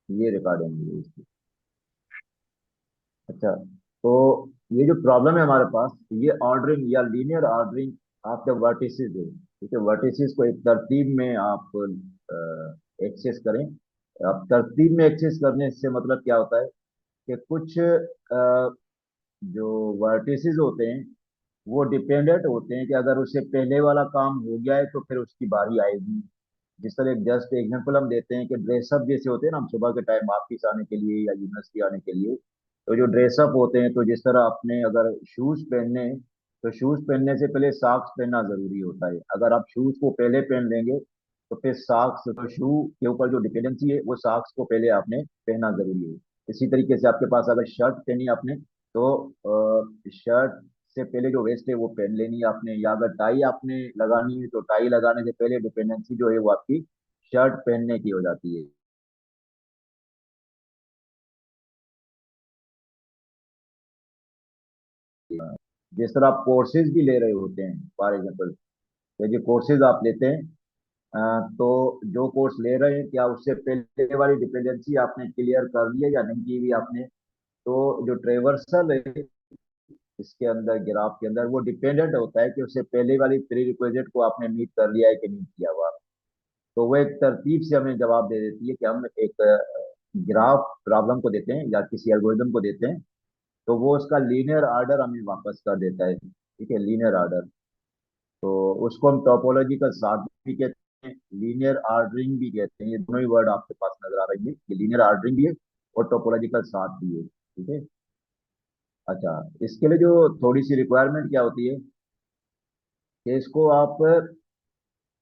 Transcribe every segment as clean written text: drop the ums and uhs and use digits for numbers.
ये रिकॉर्डिंग है इसकी। अच्छा, तो ये जो प्रॉब्लम है हमारे पास, ये ऑर्डरिंग या लीनियर ऑर्डरिंग आपके वर्टिसेस है। ठीक है, वर्टिसेस को एक तरतीब में आप एक्सेस करें। अब तरतीब में एक्सेस करने से मतलब क्या होता है कि कुछ जो वर्टिसेस होते हैं वो डिपेंडेंट होते हैं कि अगर उससे पहले वाला काम हो गया है तो फिर उसकी बारी आएगी। जिस तरह एक जस्ट एग्जांपल हम देते हैं कि ड्रेसअप जैसे होते हैं ना, हम सुबह के टाइम ऑफिस आने के लिए या यूनिवर्सिटी आने के लिए, तो जो ड्रेसअप होते हैं, तो जिस तरह आपने अगर शूज पहनने हैं, तो शूज पहनने से पहले सॉक्स पहनना जरूरी होता है। अगर आप शूज को पहले पहन लेंगे तो फिर सॉक्स, तो शू के ऊपर जो डिपेंडेंसी है वो सॉक्स को पहले आपने पहनना जरूरी है। इसी तरीके से आपके पास अगर शर्ट पहनी आपने, तो शर्ट से पहले जो वेस्ट है वो पहन लेनी है आपने, या अगर टाई आपने लगानी है तो टाई लगाने से पहले डिपेंडेंसी जो है वो आपकी शर्ट पहनने की हो जाती है। जिस तरह आप कोर्सेज भी ले रहे होते हैं, फॉर एग्जाम्पल, तो जो कोर्सेज आप लेते हैं, तो जो कोर्स ले रहे हैं क्या उससे पहले वाली डिपेंडेंसी आपने क्लियर कर ली है या नहीं की भी आपने। तो जो ट्रेवर्सल है इसके अंदर, ग्राफ के अंदर, वो डिपेंडेंट होता है कि उससे पहले वाली प्री रिक्वेजिट को आपने मीट कर लिया है कि नहीं किया हुआ। तो वो एक तरतीब से हमें जवाब दे देती है कि हम एक ग्राफ प्रॉब्लम को देते हैं या किसी एल्गोरिदम को देते हैं, तो वो उसका लीनियर ऑर्डर हमें वापस कर देता है। ठीक है, लीनियर ऑर्डर, तो उसको हम टोपोलॉजिकल सॉर्ट भी कहते हैं, लीनियर ऑर्डरिंग भी कहते हैं। ये दोनों ही वर्ड आपके पास नजर आ रही है, कि लीनियर ऑर्डरिंग भी है और टोपोलॉजिकल सॉर्ट भी है। ठीक है। अच्छा, इसके लिए जो थोड़ी सी रिक्वायरमेंट क्या होती है कि इसको आप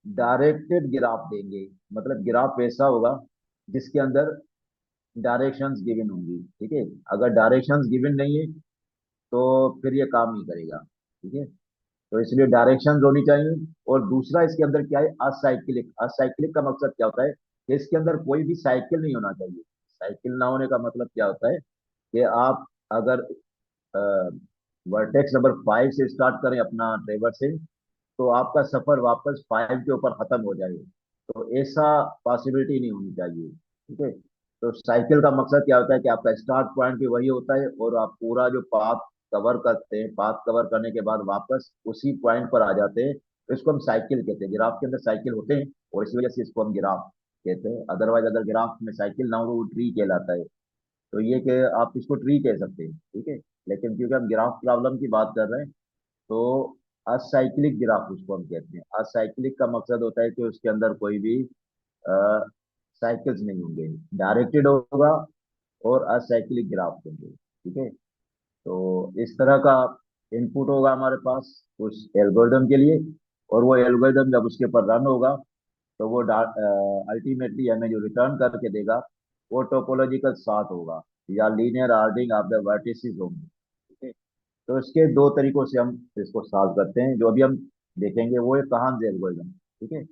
डायरेक्टेड ग्राफ देंगे। मतलब ग्राफ वैसा होगा जिसके अंदर डायरेक्शंस गिवन होंगी। ठीक है, अगर डायरेक्शंस गिवन नहीं है तो फिर ये काम नहीं करेगा। ठीक है, तो इसलिए डायरेक्शंस होनी चाहिए। और दूसरा इसके अंदर क्या है, असाइक्लिक। असाइक्लिक का मकसद क्या होता है कि इसके अंदर कोई भी साइकिल नहीं होना चाहिए। साइकिल ना होने का मतलब क्या होता है कि आप अगर वर्टेक्स नंबर 5 से स्टार्ट करें अपना ट्रेवर्सिंग, तो आपका सफर वापस 5 के ऊपर खत्म हो जाए, तो ऐसा पॉसिबिलिटी नहीं होनी चाहिए। ठीक है, तो साइकिल का मकसद क्या होता है कि आपका स्टार्ट पॉइंट भी वही होता है और आप पूरा जो पाथ कवर करते हैं, पाथ कवर करने के बाद वापस उसी पॉइंट पर आ जाते हैं, तो इसको हम साइकिल कहते हैं। ग्राफ के अंदर साइकिल होते हैं और इसी वजह से इसको हम ग्राफ कहते हैं। अदरवाइज अगर ग्राफ में साइकिल ना हो वो ट्री कहलाता है। तो ये कि आप इसको ट्री कह सकते हैं। ठीक है, लेकिन क्योंकि हम ग्राफ प्रॉब्लम की बात कर रहे हैं, तो असाइक्लिक ग्राफ उसको हम कहते हैं। असाइक्लिक का मकसद होता है कि उसके अंदर कोई भी साइकिल्स नहीं होंगे, डायरेक्टेड होगा और असाइक्लिक ग्राफ होंगे। ठीक है, तो इस तरह का इनपुट होगा हमारे पास उस एल्गोरिदम के लिए, और वो एल्गोरिदम जब उसके ऊपर रन होगा तो वो अल्टीमेटली हमें जो रिटर्न करके देगा वो टोपोलॉजिकल सॉर्ट होगा या linear ordering of the vertices होंगे। ठीक है, तो इसके दो तरीकों से हम इसको सॉल्व करते हैं। जो अभी हम देखेंगे वो है कहान एल्गोरिदम। ठीक है,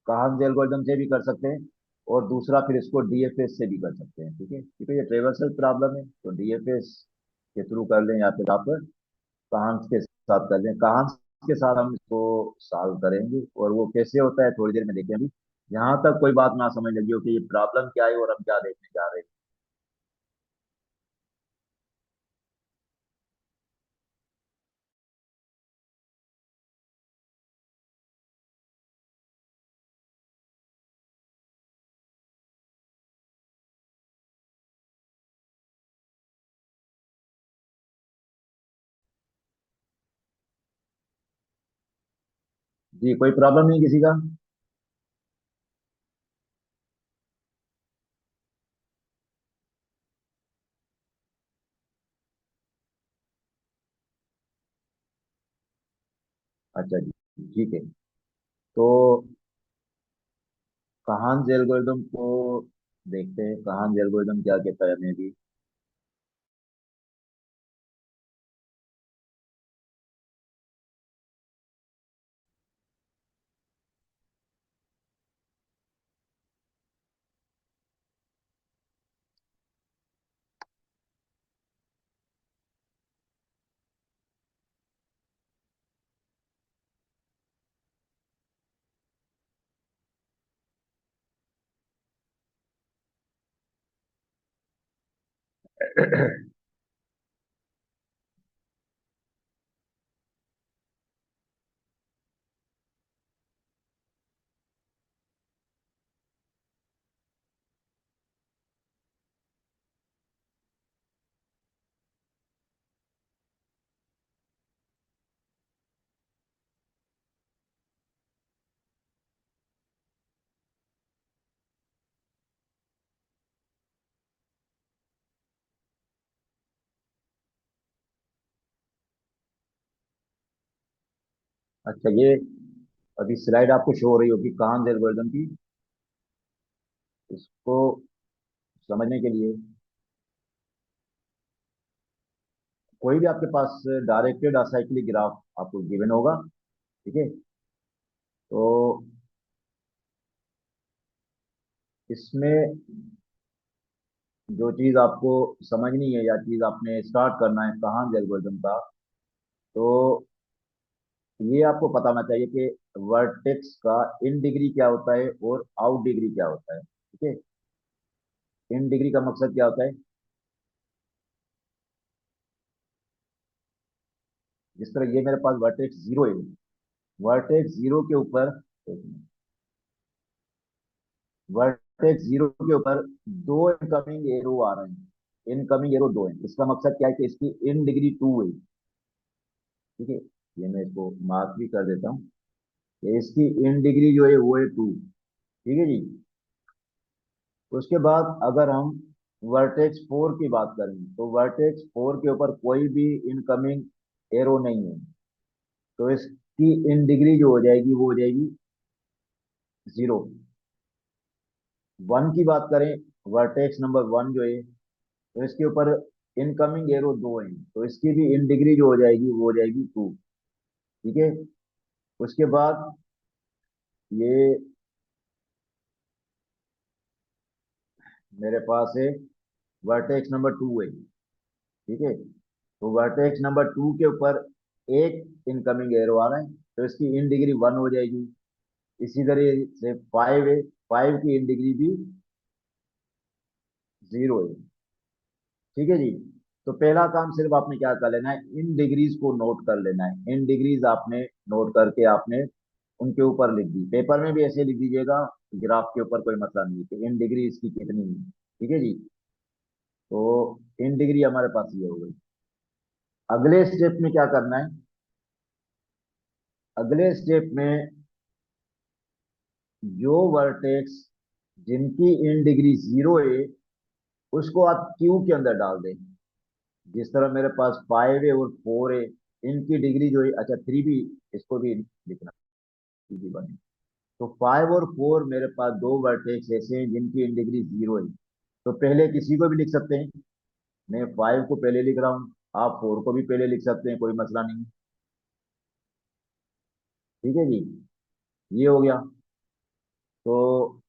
कहान एल्गोरिदम से भी कर सकते हैं, और दूसरा फिर इसको डीएफएस से भी कर सकते हैं। ठीक है, क्योंकि ये ट्रेवर्सल प्रॉब्लम है तो डीएफएस के थ्रू कर लें या फिर आप कहान के साथ कर लें। कहान के साथ हम इसको सॉल्व करेंगे, और वो कैसे होता है थोड़ी देर में देखें। अभी यहाँ तक कोई बात ना समझ लगी हो कि ये प्रॉब्लम क्या है और हम क्या देखने जा रहे हैं। जी, कोई प्रॉब्लम नहीं किसी का। अच्छा जी, ठीक है। तो कहान एल्गोरिदम को देखते हैं, कहान एल्गोरिदम क्या कहता है हमें भी। अच्छा, ये अभी स्लाइड आपको शो हो रही होगी कान्स एल्गोरिदम की। इसको समझने के लिए कोई भी आपके पास डायरेक्टेड असाइक्लिक ग्राफ आपको गिवन होगा, ठीक है। तो इसमें जो चीज आपको समझनी है या चीज आपने स्टार्ट करना है कान्स एल्गोरिदम का, तो ये आपको पता होना चाहिए कि वर्टेक्स का इन डिग्री क्या होता है और आउट डिग्री क्या होता है, ठीक है। इन डिग्री का मकसद क्या होता है? जिस तरह ये मेरे पास वर्टेक्स जीरो है, वर्टेक्स जीरो के ऊपर, वर्टेक्स जीरो के ऊपर दो इनकमिंग एरो आ रहे हैं, इनकमिंग एरो दो है। इसका मकसद क्या है कि इसकी इन डिग्री टू है, ठीक है। ये मैं इसको मार्क भी कर देता हूँ कि इसकी इन डिग्री जो है वो है टू, ठीक है जी। उसके बाद अगर हम वर्टेक्स फोर की बात करें तो वर्टेक्स फोर के ऊपर कोई भी इनकमिंग एरो नहीं है, तो इसकी इन डिग्री जो हो जाएगी वो हो जाएगी जीरो। वन की बात करें, वर्टेक्स नंबर वन जो है, तो इसके ऊपर इनकमिंग एरो दो है, तो इसकी भी इन डिग्री जो हो जाएगी वो हो जाएगी टू, ठीक है। उसके बाद ये मेरे पास है वर्टेक्स नंबर टू है, ठीक है। तो वर्टेक्स नंबर टू के ऊपर एक इनकमिंग एरो आ रहा है, तो इसकी इन डिग्री वन हो जाएगी। इसी तरह से फाइव है, फाइव की इन डिग्री भी जीरो है, ठीक है जी। तो पहला काम सिर्फ आपने क्या कर लेना है, इन डिग्रीज को नोट कर लेना है। इन डिग्रीज आपने नोट करके आपने उनके ऊपर लिख दी, पेपर में भी ऐसे लिख दीजिएगा, ग्राफ के ऊपर कोई मसला नहीं है कि इन डिग्री इसकी कितनी है, ठीक है जी। तो इन डिग्री हमारे पास ये हो गई। अगले स्टेप में क्या करना है? अगले स्टेप में जो वर्टेक्स जिनकी इन डिग्री जीरो है उसको आप क्यू के अंदर डाल दें। जिस तरह मेरे पास फाइव है और फोर है, इनकी डिग्री जो है, अच्छा थ्री भी, इसको भी लिखना, थ्री भी बने। तो फाइव और फोर मेरे पास दो वर्टेक्स ऐसे हैं जिनकी इन डिग्री जीरो है, तो पहले किसी को भी लिख सकते हैं। मैं फाइव को पहले लिख रहा हूँ, आप फोर को भी पहले लिख सकते हैं, कोई मसला नहीं, ठीक है जी। ये हो गया। तो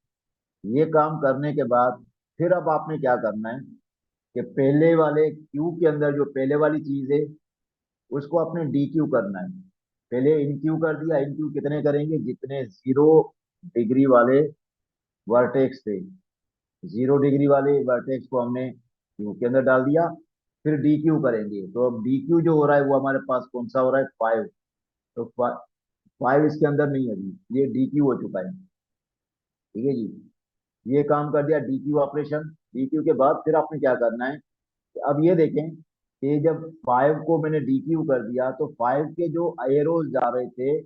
ये काम करने के बाद फिर अब आपने क्या करना है कि पहले वाले क्यू के अंदर जो पहले वाली चीज है उसको आपने डी क्यू करना है। पहले इन क्यू कर दिया, इन क्यू कितने करेंगे? जितने जीरो डिग्री वाले वर्टेक्स थे, जीरो डिग्री वाले वर्टेक्स को हमने क्यू के अंदर डाल दिया। फिर डी क्यू करेंगे, तो अब डी क्यू जो हो रहा है वो हमारे पास कौन सा हो रहा है? फाइव। तो फाइव इसके अंदर नहीं है अभी, ये डी क्यू हो चुका है, ठीक है जी। ये काम कर दिया D Q operation. D Q के बाद फिर आपने क्या करना है कि अब ये देखें कि जब फाइव को मैंने डी क्यू कर दिया तो फाइव के जो एरोज जा रहे थे,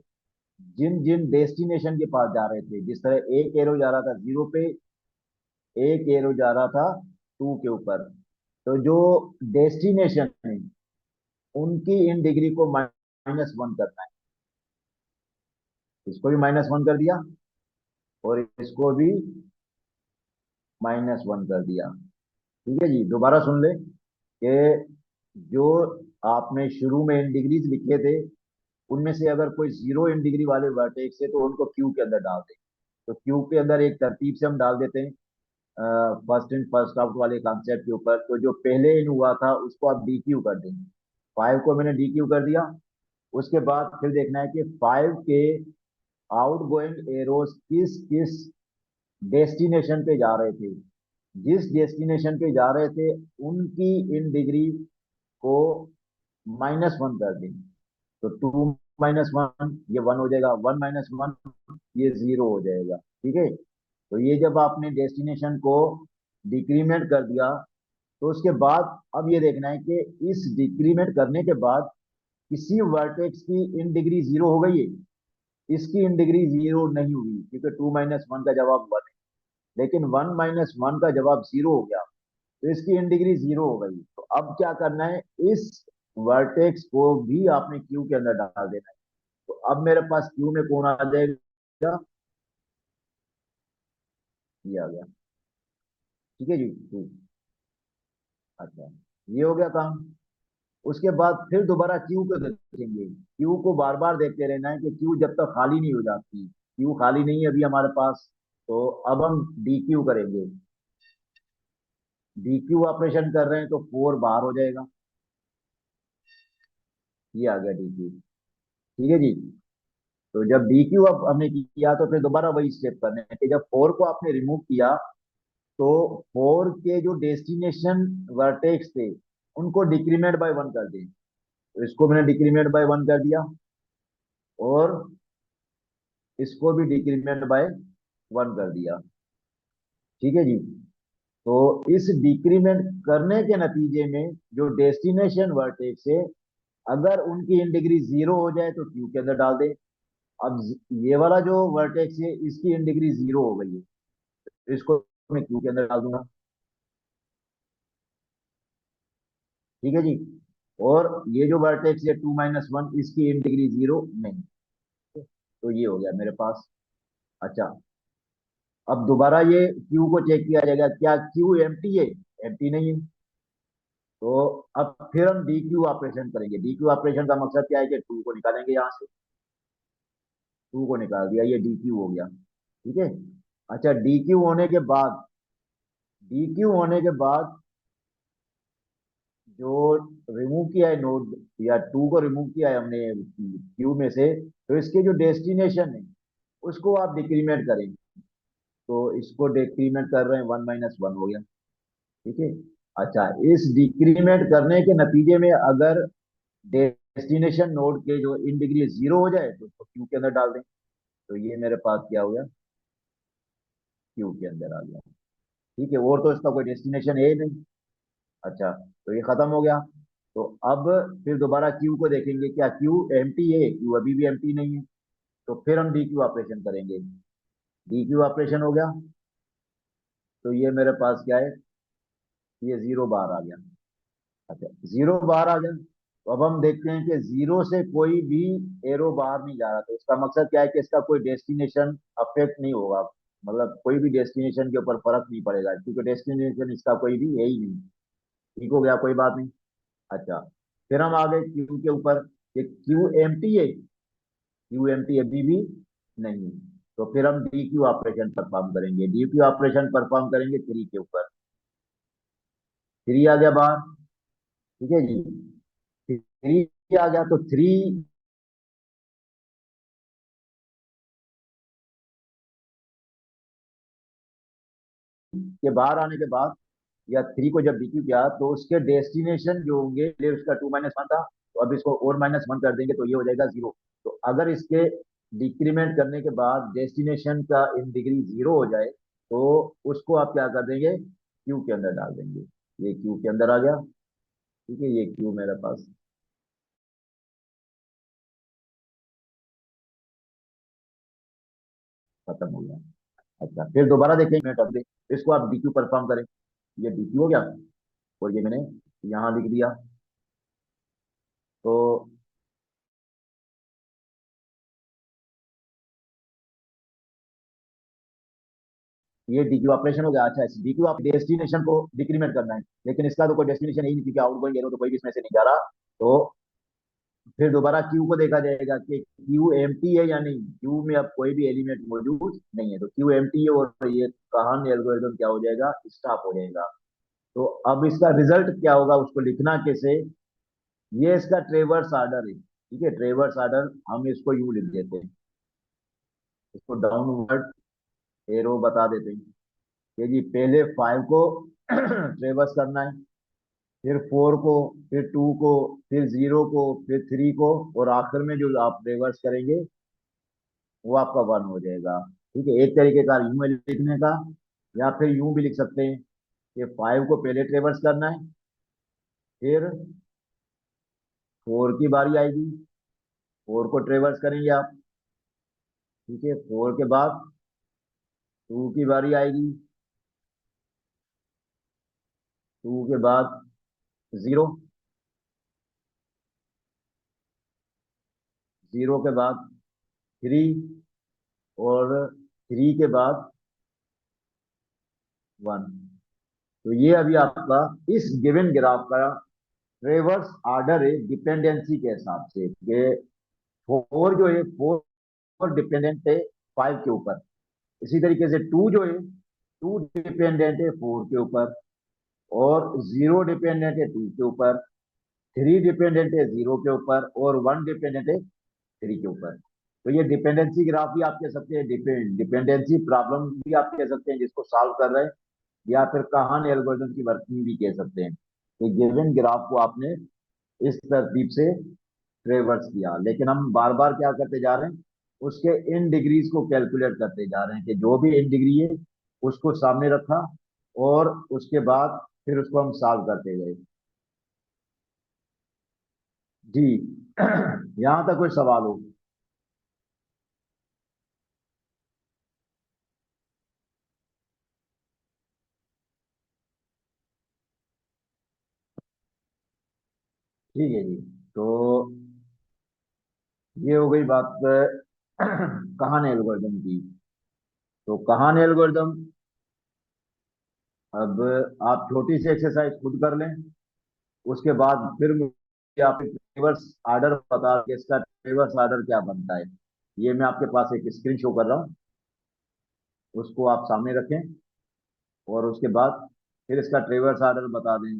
जिन जिन डेस्टिनेशन के पास जा रहे थे, जिस तरह एक एरो जा रहा था जीरो पे, एक एरो जा रहा था टू के ऊपर, तो जो डेस्टिनेशन है उनकी इन डिग्री को माइनस वन करना है। इसको भी माइनस वन कर दिया और इसको भी माइनस वन कर दिया, ठीक है जी। दोबारा सुन ले कि जो आपने शुरू में इन डिग्रीज लिखे थे उनमें से अगर कोई जीरो इन डिग्री वाले वर्टेक्स है तो उनको क्यू के अंदर डाल दें। तो क्यू के अंदर एक तरतीब से हम डाल देते हैं, फर्स्ट इन फर्स्ट आउट वाले कॉन्सेप्ट के ऊपर। तो जो पहले इन हुआ था उसको आप डी क्यू कर देंगे। फाइव को मैंने डी क्यू कर दिया। उसके बाद फिर देखना है कि फाइव के आउट गोइंग एरोस किस किस डेस्टिनेशन पे जा रहे थे। जिस डेस्टिनेशन पे जा रहे थे उनकी इन डिग्री को -1 कर दें। तो 2 - 1 ये 1 हो जाएगा, 1 - 1 ये 0 हो जाएगा। ठीक है। तो ये जब आपने डेस्टिनेशन को डिक्रीमेंट कर दिया, तो उसके बाद अब ये देखना है कि इस डिक्रीमेंट करने के बाद किसी वर्टेक्स की इन डिग्री 0 हो गई है, इसकी इन डिग्री 0 नहीं हुई, क्योंकि 2 - 1 का जवाब 1 है। लेकिन 1 - 1 का जवाब 0 हो गया, तो इसकी इन डिग्री 0 हो गई। तो अब क्या करना है, इस वर्टेक्स को भी आपने क्यू के अंदर डाल देना है। तो अब मेरे पास क्यू में कौन आ जाएगा, ये आ गया। ठीक है जी, ठीक। अच्छा, ये हो गया काम। उसके बाद फिर दोबारा क्यू को देखेंगे। क्यू को बार बार देखते रहना है कि क्यू जब तक खाली नहीं हो जाती। क्यू खाली नहीं है अभी हमारे पास, तो अब हम डी क्यू करेंगे। डी क्यू ऑपरेशन कर रहे हैं तो 4 बाहर हो जाएगा। ये आ गया डी क्यू। ठीक है जी। तो जब डी क्यू अब हमने किया, तो फिर दोबारा वही स्टेप करने हैं कि जब 4 को आपने रिमूव किया, तो 4 के जो डेस्टिनेशन वर्टेक्स थे उनको डिक्रीमेंट बाय 1 कर दें। तो इसको मैंने डिक्रीमेंट बाय 1 कर दिया, और इसको भी डिक्रीमेंट बाय 1 कर दिया। ठीक है जी। तो इस डिक्रीमेंट करने के नतीजे में जो डेस्टिनेशन वर्टेक्स है, अगर उनकी इन डिग्री 0 हो जाए तो क्यू के अंदर डाल दें। अब ये वाला जो वर्टेक्स है इसकी इन डिग्री 0 हो गई है, तो इसको मैं क्यू के अंदर डाल दूंगा। ठीक है जी। और ये जो वर्टेक्स है 2 - 1, इसकी इन डिग्री 0 नहीं। तो ये हो गया मेरे पास। अच्छा, अब दोबारा ये क्यू को चेक किया जाएगा, क्या क्यू एम्प्टी है? एम्प्टी नहीं है। तो अब फिर हम डी क्यू ऑपरेशन करेंगे। डी क्यू ऑपरेशन का मकसद क्या है कि 2 को निकालेंगे यहाँ से। 2 को निकाल दिया, ये डी क्यू हो गया। ठीक है। अच्छा, डी क्यू होने के बाद जो रिमूव किया है नोड, या 2 को रिमूव किया है हमने क्यू में से, तो इसके जो डेस्टिनेशन है उसको आप डिक्रीमेंट करेंगे। तो इसको डिक्रीमेंट कर रहे हैं, 1 - 1 हो गया। ठीक है। अच्छा, इस डिक्रीमेंट करने के नतीजे में अगर डेस्टिनेशन नोड के जो इन डिग्री 0 हो जाए तो उसको क्यू के अंदर डाल दें। तो ये मेरे पास क्या हो गया, क्यू के अंदर आ गया। ठीक है, और तो इसका कोई डेस्टिनेशन है ही नहीं। अच्छा, तो ये खत्म हो गया। तो अब फिर दोबारा क्यू को देखेंगे, क्या क्यू एम्प्टी है? क्यू अभी भी एम्प्टी नहीं है। तो फिर हम डी क्यू ऑपरेशन करेंगे। डी क्यू ऑपरेशन हो गया, तो ये मेरे पास क्या है, ये 0 बाहर आ गया। अच्छा, 0 बाहर आ गया। तो अब हम देखते हैं कि 0 से कोई भी एरो बाहर नहीं जा रहा, तो इसका मकसद क्या है कि इसका कोई डेस्टिनेशन अफेक्ट नहीं होगा। मतलब कोई भी डेस्टिनेशन के ऊपर फर्क नहीं पड़ेगा, क्योंकि डेस्टिनेशन इसका कोई भी है ही नहीं। ठीक हो गया, कोई बात नहीं। अच्छा, फिर हम आ गए क्यू के ऊपर, कि क्यू एम्प्टी है? क्यू एम्प्टी अभी भी नहीं। तो फिर हम डी क्यू ऑपरेशन परफॉर्म करेंगे। डी क्यू ऑपरेशन परफॉर्म करेंगे 3 के ऊपर। 3 आ गया बाहर। ठीक है जी। 3 आ गया, तो 3 के बाहर आने के बाद, या 3 को जब डीक्यू किया, तो उसके डेस्टिनेशन जो होंगे, पहले उसका 2 - 1 था, तो अब इसको और -1 कर देंगे तो ये हो जाएगा 0। तो अगर इसके डिक्रीमेंट करने के बाद डेस्टिनेशन का इन डिग्री 0 हो जाए, तो उसको आप क्या कर देंगे, क्यू के अंदर डाल देंगे। ये क्यू के अंदर आ गया। ठीक है, ये क्यू मेरे पास खत्म हो गया। अच्छा, फिर दोबारा देखें मिनट अपने, इसको आप डीक्यू परफॉर्म करें। ये डीक्यू हो गया, और ये मैंने यहाँ लिख दिया। तो ये डीक्यू ऑपरेशन हो गया। अच्छा, इस डीक्यू आप डेस्टिनेशन को डिक्रीमेंट करना है, लेकिन इसका तो कोई डेस्टिनेशन ही नहीं, क्योंकि आउटगोइंग एरो तो कोई भी इसमें से नहीं जा रहा। तो फिर दोबारा क्यू को देखा जाएगा कि क्यू एम्प्टी है या नहीं। क्यू में अब कोई भी एलिमेंट मौजूद नहीं है, तो क्यू एम्प्टी है, और ये कहानी एल्गोरिथम क्या हो जाएगा, स्टॉप हो जाएगा। तो अब इसका रिजल्ट क्या होगा, उसको लिखना कैसे, ये इसका ट्रेवर्स आर्डर है। ठीक है, ट्रेवर्स आर्डर हम इसको यूं लिख देते हैं, इसको डाउनवर्ड एरो बता देते हैं। कि जी पहले 5 को ट्रेवर्स करना है, फिर 4 को, फिर 2 को, फिर 0 को, फिर 3 को, और आखिर में जो आप ट्रेवर्स करेंगे वो आपका 1 हो जाएगा। ठीक है, एक तरीके का यूं है लिखने का, या फिर यूं भी लिख सकते हैं कि 5 को पहले ट्रेवर्स करना है, फिर 4 की बारी आएगी, 4 को ट्रेवर्स करेंगे आप। ठीक है, 4 के बाद 2 की बारी आएगी, 2 के बाद 0, 0 के बाद 3, और 3 के बाद 1। तो ये अभी आपका इस गिवन ग्राफ का ट्रेवर्स ऑर्डर है डिपेंडेंसी के हिसाब से, कि 4 जो है 4 डिपेंडेंट है 5 के ऊपर, इसी तरीके से 2 जो है 2 डिपेंडेंट है 4 के ऊपर, और 0 डिपेंडेंट है 2 के ऊपर, 3 डिपेंडेंट है 0 के ऊपर, और 1 डिपेंडेंट है 3 के ऊपर। तो ये डिपेंडेंसी ग्राफ भी आप कह सकते हैं, डिपेंडेंसी प्रॉब्लम भी आप कह सकते हैं जिसको सॉल्व कर रहे हैं, या फिर कहानी एल्गोरिथम की वर्किंग भी कह सकते हैं। तो गिवन ग्राफ को आपने इस तरतीब से ट्रेवर्स किया, लेकिन हम बार बार क्या करते जा रहे हैं, उसके इन डिग्रीज को कैलकुलेट करते जा रहे हैं, कि जो भी इन डिग्री है उसको सामने रखा, और उसके बाद फिर उसको हम सॉल्व करते गए। जी यहां तक कोई सवाल हो? ठीक है जी। तो ये हो गई बात कहानी एल्गोरिदम की। तो कहानी एल्गोरिदम, अब आप छोटी सी एक्सरसाइज खुद कर लें, उसके बाद फिर मुझे आप रिवर्स ऑर्डर बता कि इसका रिवर्स ऑर्डर क्या बनता है। ये मैं आपके पास एक स्क्रीन शो कर रहा हूँ, उसको आप सामने रखें, और उसके बाद फिर इसका ट्रेवर्स ऑर्डर बता दें।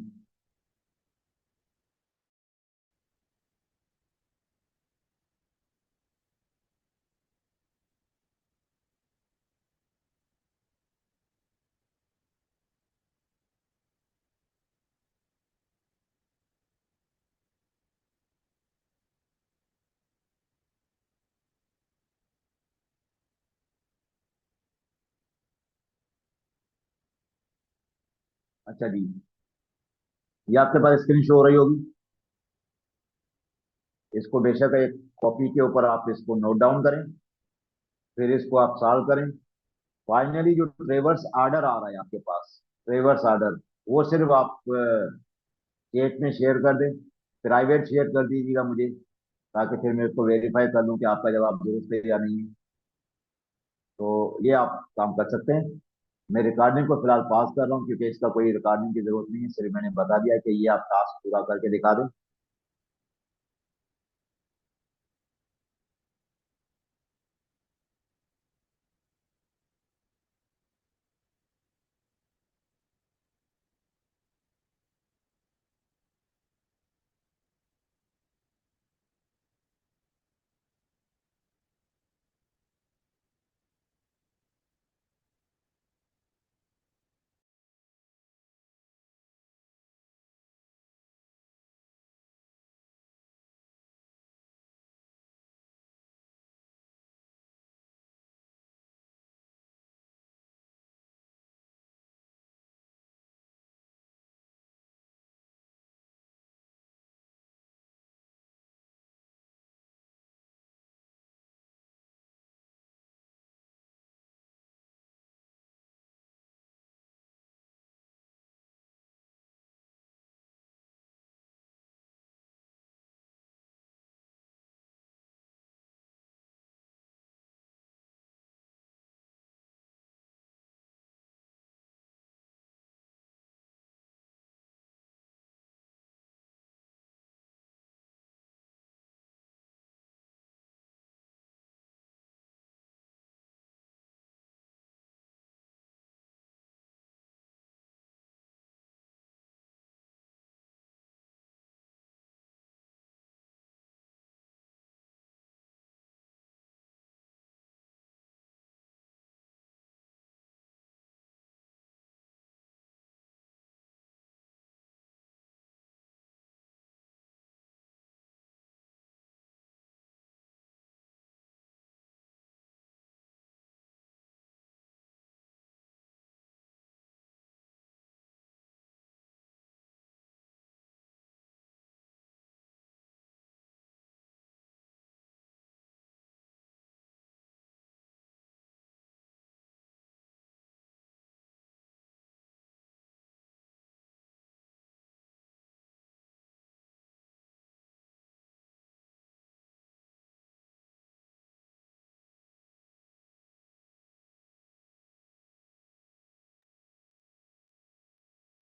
अच्छा जी, ये आपके पास स्क्रीन शो हो रही होगी। इसको बेशक एक कॉपी के ऊपर आप इसको नोट डाउन करें, फिर इसको आप सॉल्व करें। फाइनली जो ट्रेवर्स ऑर्डर आ रहा है आपके पास, ट्रेवर्स ऑर्डर, वो सिर्फ आप चैट में शेयर कर दें, प्राइवेट शेयर कर दीजिएगा मुझे, ताकि फिर मैं इसको वेरीफाई कर लूँ कि आपका जवाब दुरुस्त है या नहीं है। तो ये आप काम कर सकते हैं। मैं रिकॉर्डिंग को फिलहाल पास कर रहा हूँ, क्योंकि इसका कोई रिकॉर्डिंग की जरूरत नहीं है, सिर्फ मैंने बता दिया कि ये आप टास्क पूरा करके दिखा दें।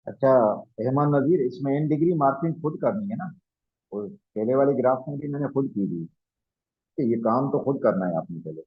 अच्छा रहमान नजीर, इसमें इन डिग्री मार्किंग खुद करनी है ना? और पहले वाले ग्राफ में भी मैंने खुद की थी, कि ये काम तो खुद करना है आपने पहले।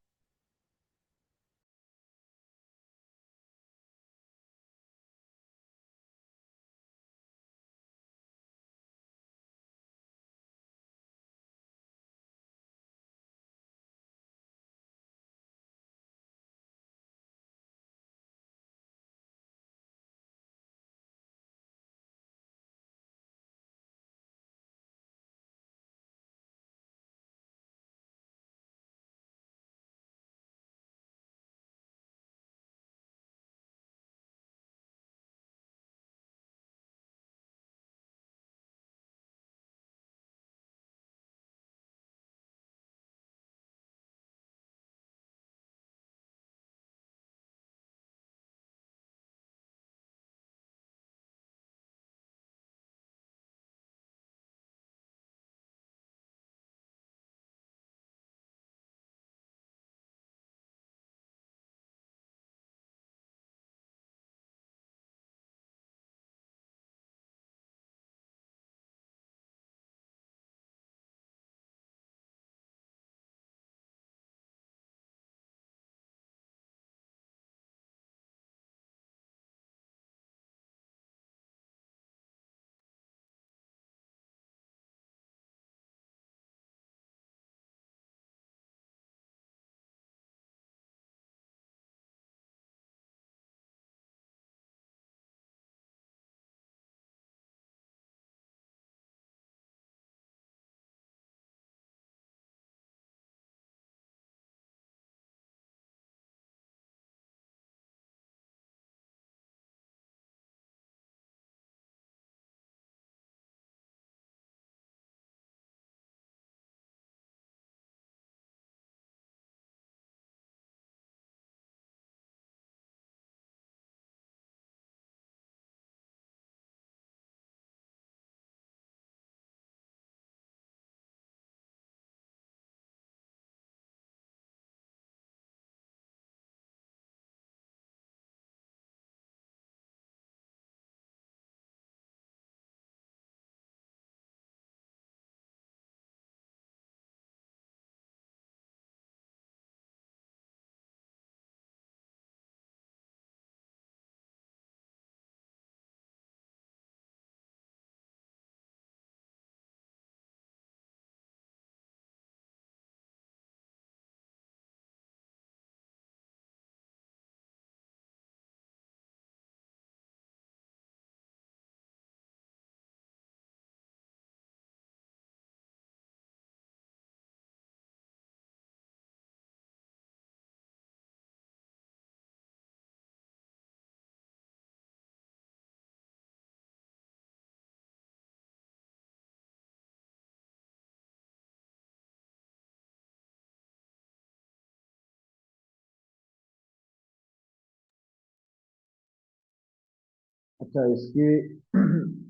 अच्छा, इसकी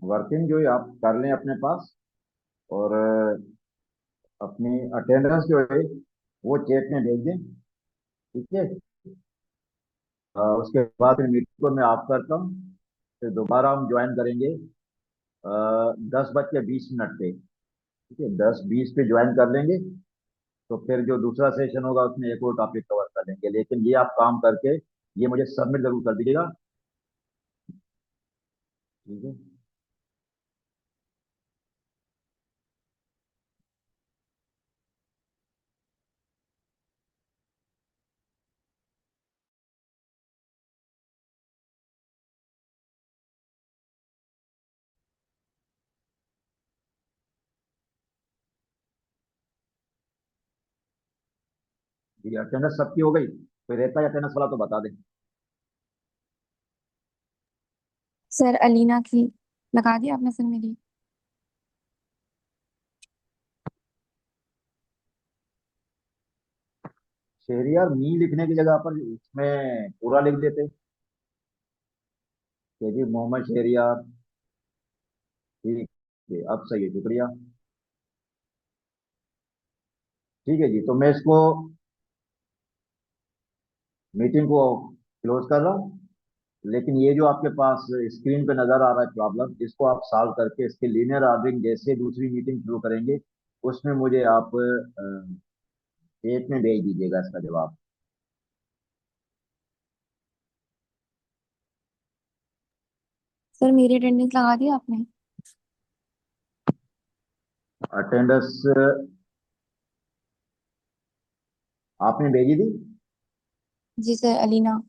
वर्किंग जो है आप कर लें अपने पास, और अपनी अटेंडेंस जो है वो चेक में भेज दें। ठीक है। उसके बाद फिर मीटिंग को मैं ऑफ करता हूँ। फिर दोबारा हम ज्वाइन करेंगे 10:20 पे। ठीक है, 10:20 पे ज्वाइन कर लेंगे। तो फिर जो दूसरा सेशन होगा उसमें एक और टॉपिक कवर कर लेंगे, लेकिन ये आप काम करके ये मुझे सबमिट जरूर कर दीजिएगा। ठीक है। जी, अटेंडेंस सबकी हो गई? कोई रहता है अटेंडेंस वाला तो बता दें। सर अलीना की लगा दी आपने सर मेरी। शहरियार मी लिखने की जगह पर इसमें पूरा लिख देते कि जी मोहम्मद शहरियार। ठीक है, अब सही है, शुक्रिया। ठीक है जी, तो मैं इसको मीटिंग को क्लोज कर रहा हूँ। लेकिन ये जो आपके पास स्क्रीन पे नजर आ रहा है प्रॉब्लम, इसको आप सॉल्व करके इसके लीनियर ऑर्डरिंग जैसे दूसरी मीटिंग शुरू करेंगे उसमें मुझे आप चेट में भेज दीजिएगा इसका जवाब। सर मेरी अटेंडेंस लगा दी आपने? अटेंडेंस आपने भेजी थी? जी सर, अलीना।